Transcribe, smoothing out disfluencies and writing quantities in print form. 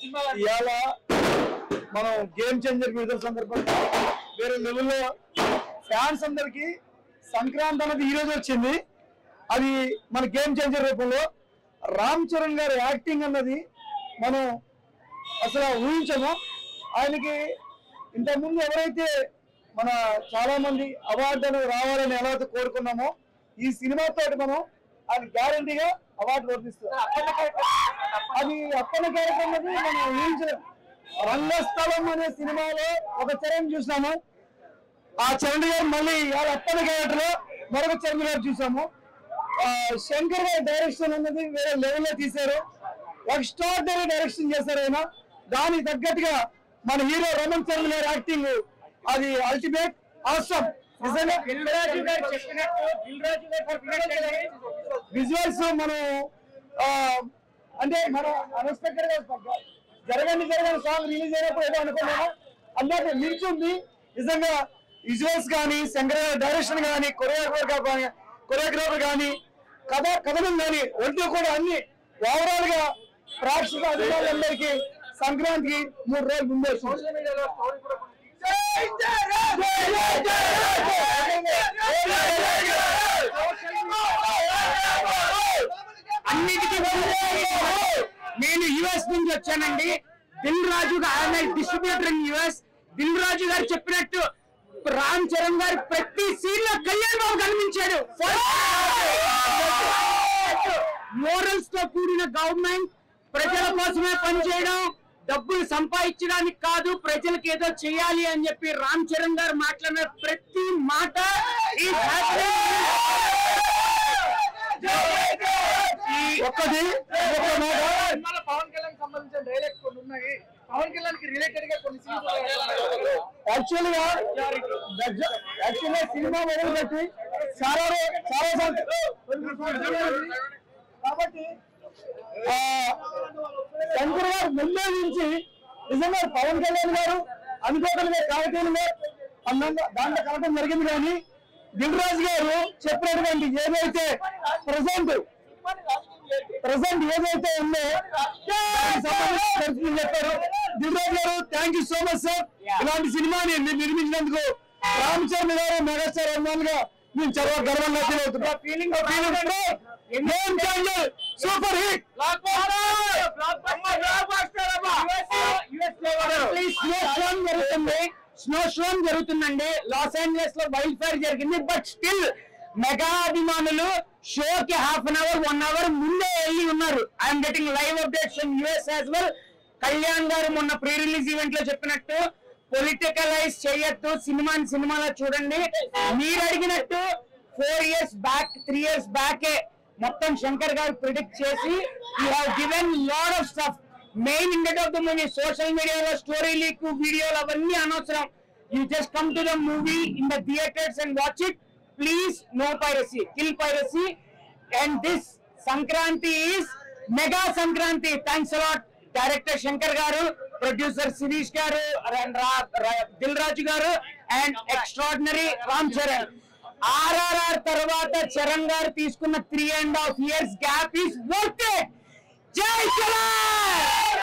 ఇవాళ మనం game changer విడుదల సందర్భంగా వేరే లెవెల్లో ఫ్యాన్స్ అందరికి సంక్రాంతి అనేది ఈ రోజు వచ్చింది. అది మన గేమ్ చేంజర్ రూపంలో రామ్ చరణ్ గారి యాక్టింగ్ అన్నది మనం అసలు ఊహించము. ఆయనకి ఇంతకుముందు ఎవరైతే మన చాలా మంది అవార్డు అనేది రావాలని ఎలా అయితే కోరుకున్నామో ఈ సినిమాతో మనం ఆయన గ్యారంటీగా అవార్డు వర్తిస్తాం. అది అప్పన్న క్యారెక్టర్ అన్నది మనం ఊహించలేము. రంగస్థలం అనే సినిమాలో ఒక చరణ్ చూసాము, ఆ చరణ్ గారు మళ్ళీ అప్పన్న క్యారెక్టర్ లో మరొక చరణ్ గారు చూసాము. శంకర్ గారి డైరెక్షన్ అన్నది వేరే లెవెల్లో తీశారు. ఎక్స్ట్రాడినరీ డైరెక్షన్ చేశారు ఆయన. దానికి తగ్గట్టుగా మన హీరో రమణ్ చరణ్ గారి యాక్టింగ్ అది అల్టిమేట్ ఆసమ్. విజువల్స్ మనం అంటే మనం అన్ఎక్స్పెక్టెడ్ గా జరగని సాంగ్ రిలీజ్ అయినప్పుడు ఏదో అనుకున్నాము అన్నట్టు నిల్చుంది. నిజంగా విజువల్స్ కానీ శంకర్ గారి డైరెక్షన్ కానీ కొరియోగ్రాఫర్ కానీ కథనం కానీ ఒంటి కూడా అన్ని ఓవరాల్ గా ప్రేక్షక అధికారులందరికీ సంక్రాంతికి 3 రోజులు ముందే సోషల్ మీడియాలో అన్నిటికీ నేను యుఎస్ నుంచి వచ్చానండి. Dil Raju distributor in US. Dil Raju గారు చెప్పినట్టు రామ్ చరణ్ గారు ప్రతి సీన్ లో కళ్యాణ్ బాబు కనిపించాడు. మోరల్స్ తో కూడిన గవర్నమెంట్, ప్రజల కోసమే పనిచేయడం, డబ్బులు సంపాదించడానికి కాదు, ప్రజలకు ఏదో చేయాలి అని చెప్పి రామ్ చరణ్ గారు మాట్లాడిన ప్రతి మాట ఒక్కటి పవన్ కళ్యాణ్ సంబంధించిన డైలాగ్స్ కొన్ని ఉన్నాయి. పవన్ కళ్యాణ్ కి రిలేటెడ్ గా కొన్ని యాక్చువల్గా సినిమా మొదలు పెట్టి చాలా కాబట్టి శంకర్ గారు ముందే నుంచి నిజంగా పవన్ కళ్యాణ్ గారు అనుకోకుండా కాకతీయంగా దాంట్లో కలపడం జరిగింది. కానీ దిల్ రాజు గారు చెప్పినటువంటి ఏదైతే ప్రజెంట్ ఏదైతే ఉందో చెప్పారు. దిల్ రాజు గారు thank you so much sir. ఇలాంటి సినిమాని నిర్మించినందుకు రామ్ చరణ్ గారు మెగాస్టార్ అభిమానులుగా నేను చాలా గర్వంగా ఫీల్ అవుతున్నా. సూపర్ హిట్ స్నో షోన్ జరుగుతుందండి. లాస్ ఏంజలస్ లో వైల్డ్ ఫైర్ జరిగింది. బట్ స్టిల్ మెగా అభిమానులు షోకి ½ an hour 1 hour ముందే వెళ్ళి ఉన్నారు. I'm getting live updates from US as well. Kalyan గారు మొన్న ప్రీ రిలీజ్ ఈవెంట్ లో చెప్పినట్టు పొలిటికలైజ్ చేయొద్దు, సినిమాలో చూడండి. మీరు అడిగినట్టు 4 years బ్యాక్ 3 years బ్యాకే మొత్తం శంకర్ గారు ప్రిడిక్ట్ చేసి you have given lot of stuff. Main intent of the movie social మీడియాలో స్టోరీ లీక్ వీడియోలు అవన్నీ అనవసరం. You just come to the movie in the theaters and watch it. Please no piracy, kill piracy. And this Sankranti is mega Sankranti. Thanks a lot director Shankar గారు, producer Shirish గారు, దిల్ రాజు గారు and extraordinary Ram Charan. RRR తర్వాత చరణ్ గారు తీసుకున్న 3.5 years gap is worth it. జై చరణ్.